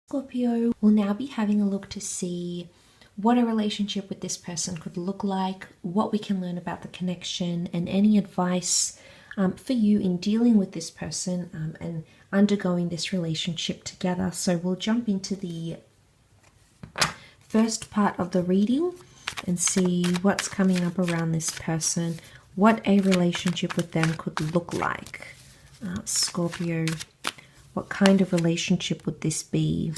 Scorpio will now be having a look to see what a relationship with this person could look like, what we can learn about the connection, and any advice for you in dealing with this person and undergoing this relationship together. So we'll jump into the first part of the reading and see what's coming up around this person, what a relationship with them could look like. Scorpio, what kind of relationship would this be?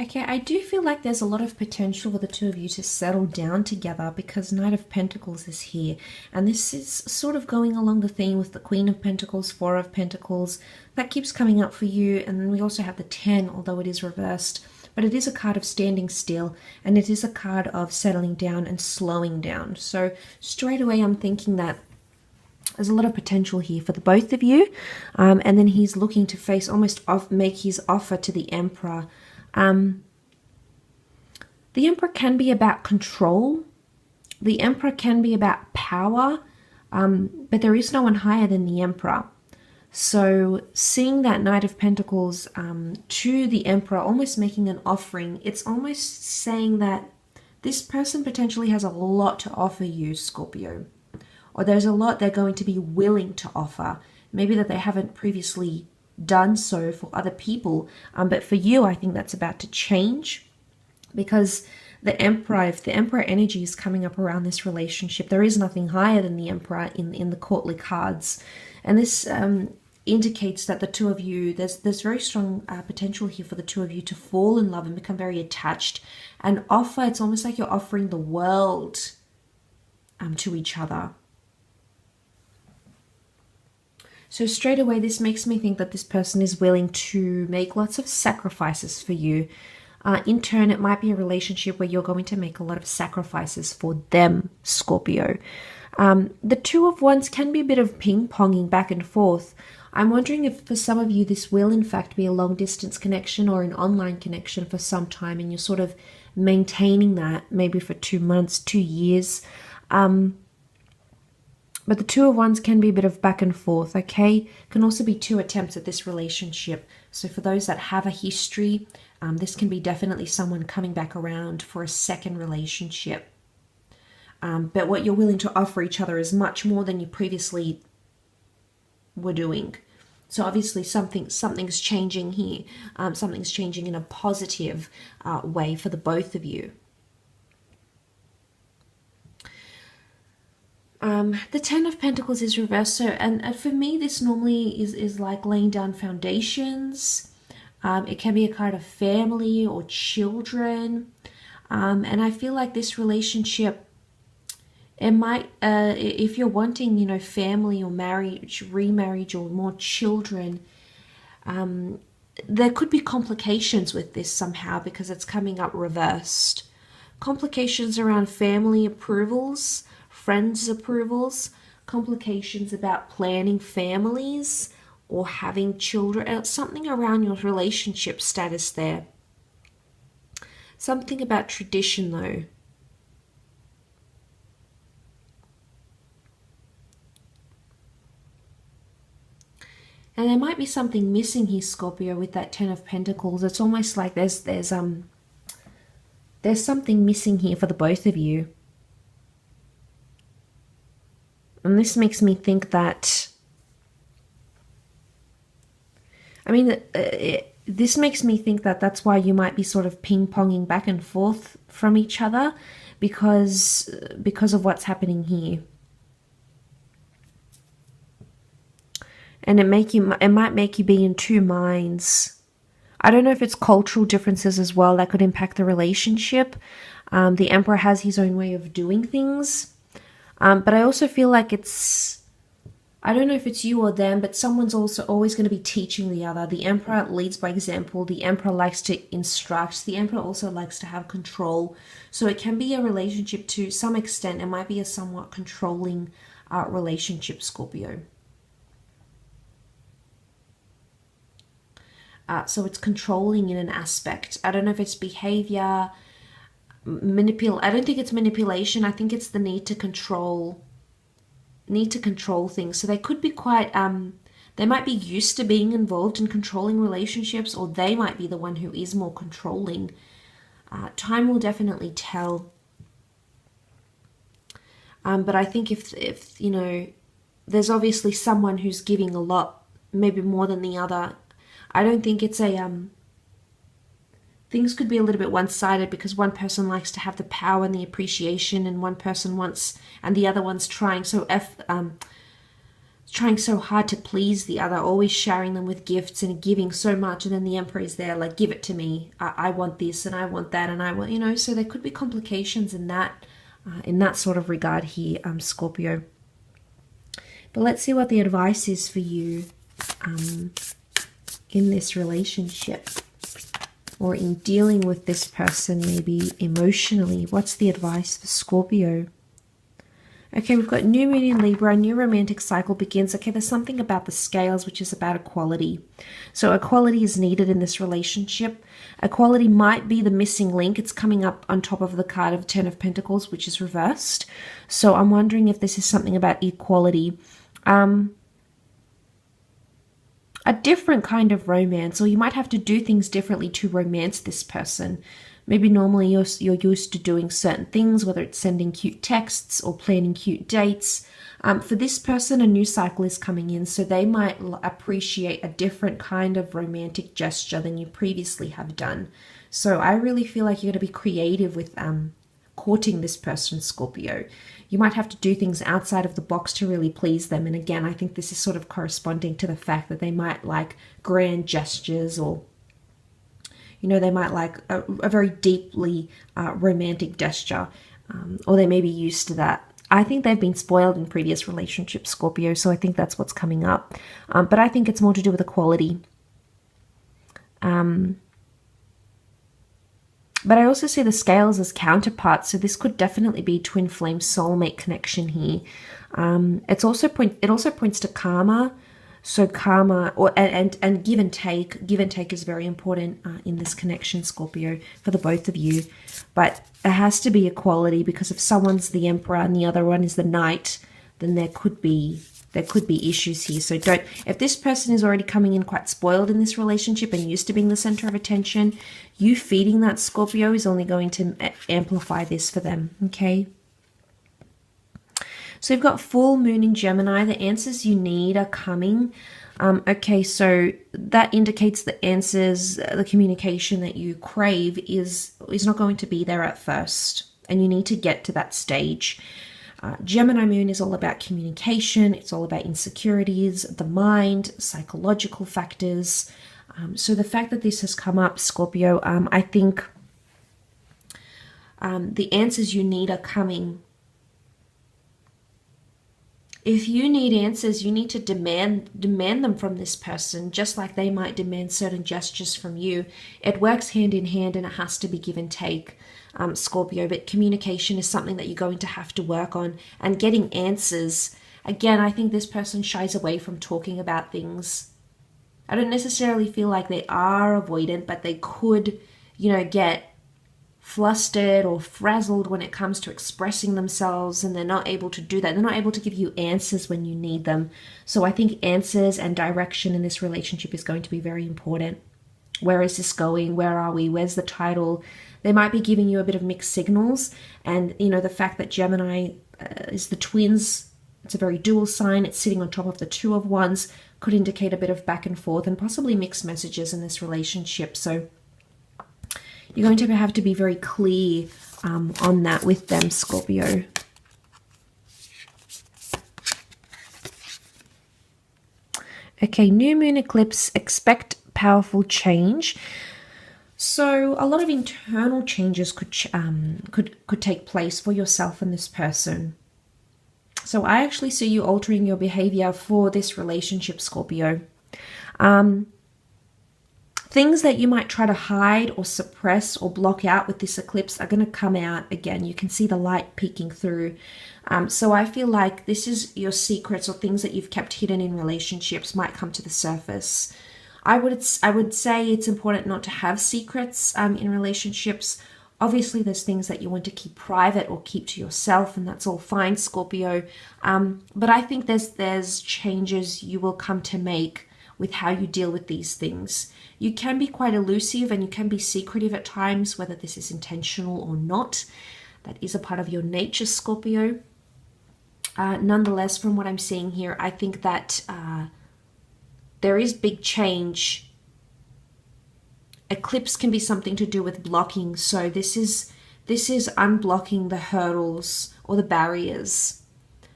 Okay, I do feel like there's a lot of potential for the two of you to settle down together because Knight of Pentacles is here. And this is sort of going along the theme with the Queen of Pentacles, Four of Pentacles. That keeps coming up for you. And then we also have the 10, although it is reversed. But it is a card of standing still. And it is a card of settling down and slowing down. So straight away I'm thinking that there's a lot of potential here for the both of you. And then he's looking to face, almost make his offer to the Emperor. The Emperor can be about control. The Emperor can be about power, but there is no one higher than the Emperor. So seeing that Knight of Pentacles to the Emperor, almost making an offering, it's almost saying that this person potentially has a lot to offer you, Scorpio. Or there's a lot they're going to be willing to offer. Maybe that they haven't previously done so for other people, but for you I think that's about to change, because the Emperor, if the Emperor energy is coming up around this relationship, there is nothing higher than the Emperor in the courtly cards, and this indicates that the two of you, there's very strong potential here for the two of you to fall in love and become very attached and offer. It's almost like you're offering the world to each other. So straight away, this makes me think that this person is willing to make lots of sacrifices for you. In turn, it might be a relationship where you're going to make a lot of sacrifices for them, Scorpio. The Two of Wands can be a bit of ping-ponging back and forth. I'm wondering if for some of you this will in fact be a long-distance connection or an online connection for some time, and you're sort of maintaining that maybe for 2 months, 2 years. But the Two of Wands can be a bit of back and forth, okay? Can also be 2 attempts at this relationship. So for those that have a history, this can be definitely someone coming back around for a second relationship. But what you're willing to offer each other is much more than you previously were doing. So obviously something's changing here. Something's changing in a positive way for the both of you. The 10 of Pentacles is reversed, so and for me this normally is like laying down foundations. It can be a card of family or children, and I feel like this relationship, it might, if you're wanting, you know, family or marriage, remarriage, or more children, there could be complications with this somehow because it's coming up reversed. Complications around family approvals, friends' approvals, complications about planning families or having children, something around your relationship status there. Something about tradition though. And there might be something missing here, Scorpio, with that 10 of Pentacles. It's almost like there's something missing here for the both of you. And this makes me think that, I mean, this makes me think that that's why you might be sort of ping-ponging back and forth from each other because of what's happening here. And it might make you be in 2 minds. I don't know if it's cultural differences as well that could impact the relationship. The Emperor has his own way of doing things. But I also feel like I don't know if it's you or them, but someone's also always going to be teaching the other. The Emperor leads by example. The Emperor likes to instruct. The Emperor also likes to have control. So it can be a relationship to some extent. It might be a somewhat controlling relationship, Scorpio. So it's controlling in an aspect. I don't know if it's behavior, I don't think it's manipulation. I think it's the need to control things. So they could be quite they might be used to being involved in controlling relationships, or they might be the one who is more controlling. Time will definitely tell. But I think if you know, there's obviously someone who's giving a lot, maybe more than the other. I don't think it's a things could be a little bit one-sided, because one person likes to have the power and the appreciation, and one person wants, and the other one's trying so hard to please the other, always showering them with gifts and giving so much, and then the Emperor is there like, give it to me, I want this and I want that, and I want, you know, so there could be complications in that sort of regard here, Scorpio. But let's see what the advice is for you in this relationship, or in dealing with this person, maybe emotionally. What's the advice for Scorpio? Okay, we've got new moon in Libra, new romantic cycle begins. Okay, there's something about the scales, which is about equality. So equality is needed in this relationship. Equality might be the missing link. It's coming up on top of the card of Ten of Pentacles, which is reversed. So I'm wondering if this is something about equality. A different kind of romance, or you might have to do things differently to romance this person. Maybe normally you're used to doing certain things, whether it's sending cute texts or planning cute dates. For this person, a new cycle is coming in, so they might appreciate a different kind of romantic gesture than you previously have done. So I really feel like you're going to be creative with courting this person, Scorpio. You might have to do things outside of the box to really please them. And again, I think this is sort of corresponding to the fact that they might like grand gestures, or, you know, they might like a very deeply romantic gesture, or they may be used to that. I think they've been spoiled in previous relationships, Scorpio, so I think that's what's coming up. But I think it's more to do with equality. But I also see the scales as counterparts, so this could definitely be twin flame soulmate connection here. It also points to karma. So karma, and give and take. Give and take is very important in this connection, Scorpio, for the both of you. But it has to be equality, because if someone's the Emperor and the other one is the Knight, then there could be issues here. So if this person is already coming in quite spoiled in this relationship and used to being the center of attention, you feeding that, Scorpio, is only going to amplify this for them, okay? So you've got full moon in Gemini. The answers you need are coming. Okay, so that indicates the answers, the communication that you crave is not going to be there at first, and you need to get to that stage. Gemini moon is all about communication. It's all about insecurities, the mind, psychological factors. So the fact that this has come up, Scorpio, I think the answers you need are coming. If you need answers, you need to demand them from this person, just like they might demand certain gestures from you. It works hand in hand, and it has to be give and take, Scorpio. But communication is something that you're going to have to work on, and getting answers. Again, I think this person shies away from talking about things. I don't necessarily feel like they are avoidant, but they could, you know, get flustered or frazzled when it comes to expressing themselves, and they're not able to do that. They're not able to give you answers when you need them. So I think answers and direction in this relationship is going to be very important. Where is this going? Where are we? Where's the title? They might be giving you a bit of mixed signals. And, you know, the fact that Gemini is the twins, it's a very dual sign. It's sitting on top of the Two of Wands, could indicate a bit of back and forth and possibly mixed messages in this relationship. So you're going to have to be very clear on that with them, Scorpio. Okay, new moon eclipse, expect powerful change. So a lot of internal changes could take place for yourself and this person. So I actually see you altering your behavior for this relationship, Scorpio. Things that you might try to hide or suppress or block out with this eclipse are going to come out again. You can see the light peeking through. So I feel like this is your secrets or things that you've kept hidden in relationships might come to the surface. I would say it's important not to have secrets in relationships, Obviously, there's things that you want to keep private or keep to yourself, and that's all fine, Scorpio. But I think there's changes you will come to make with how you deal with these things. You can be quite elusive and you can be secretive at times, whether this is intentional or not. That is a part of your nature, Scorpio. Nonetheless, from what I'm seeing here, I think that there is big change. Eclipse can be something to do with blocking. So this is unblocking the hurdles or the barriers.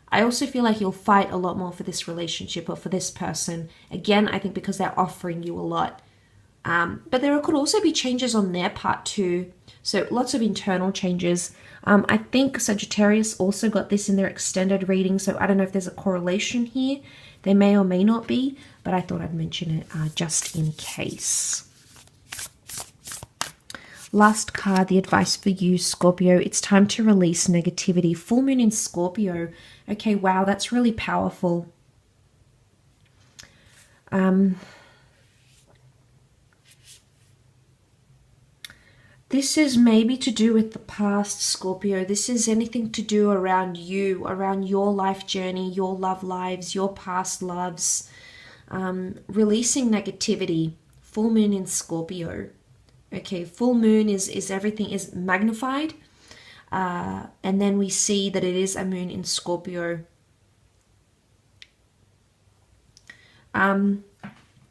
I also feel like you'll fight a lot more for this relationship or for this person. Again, I think because they're offering you a lot. But there could also be changes on their part too. So lots of internal changes. I think Sagittarius also got this in their extended reading. So I don't know if there's a correlation here. There may or may not be, but I thought I'd mention it just in case. Last card, the advice for you, Scorpio. It's time to release negativity. Full moon in Scorpio. Okay, wow, that's really powerful. This is maybe to do with the past, Scorpio. This is anything to do around you, around your life journey, your love lives, your past loves. Releasing negativity. Full moon in Scorpio. Okay, full moon is everything is magnified. And then we see that it is a moon in Scorpio. I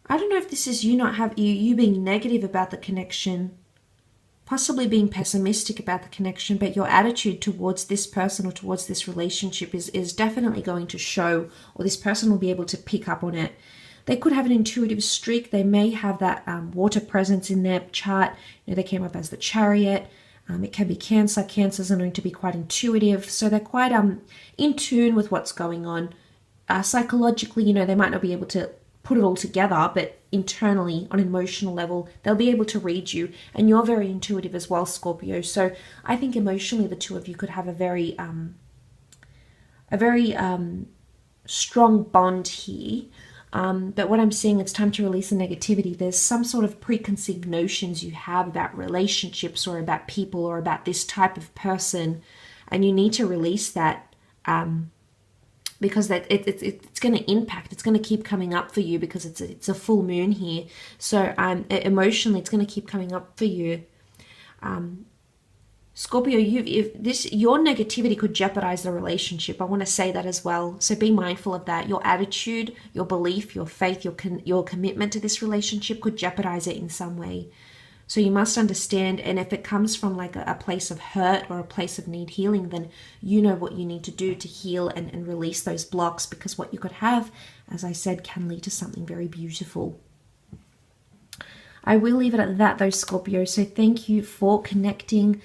don't know if this is you being negative about the connection, possibly being pessimistic about the connection, but your attitude towards this person or towards this relationship is definitely going to show, or this person will be able to pick up on it. They could have an intuitive streak. They may have that water presence in their chart. They came up as the Chariot. It can be Cancer. Cancers are known to be quite intuitive. So they're quite in tune with what's going on. Psychologically, they might not be able to put it all together, but internally, on an emotional level, they'll be able to read you. And you're very intuitive as well, Scorpio. So I think emotionally, the two of you could have a very strong bond here. But what I'm seeing, it's time to release the negativity. There's some sort of preconceived notions you have about relationships or about people or about this type of person, and you need to release that because it's going to impact. It's going to keep coming up for you because it's a full moon here. So emotionally, it's going to keep coming up for you. Scorpio, your negativity could jeopardize the relationship. I want to say that as well. So be mindful of that. Your attitude, your belief, your faith, your commitment to this relationship could jeopardize it in some way. So you must understand, and if it comes from like a place of hurt or a place of need healing, then you know what you need to do to heal and release those blocks, because what you could have, as I said, can lead to something very beautiful. I will leave it at that though, Scorpio. So thank you for connecting.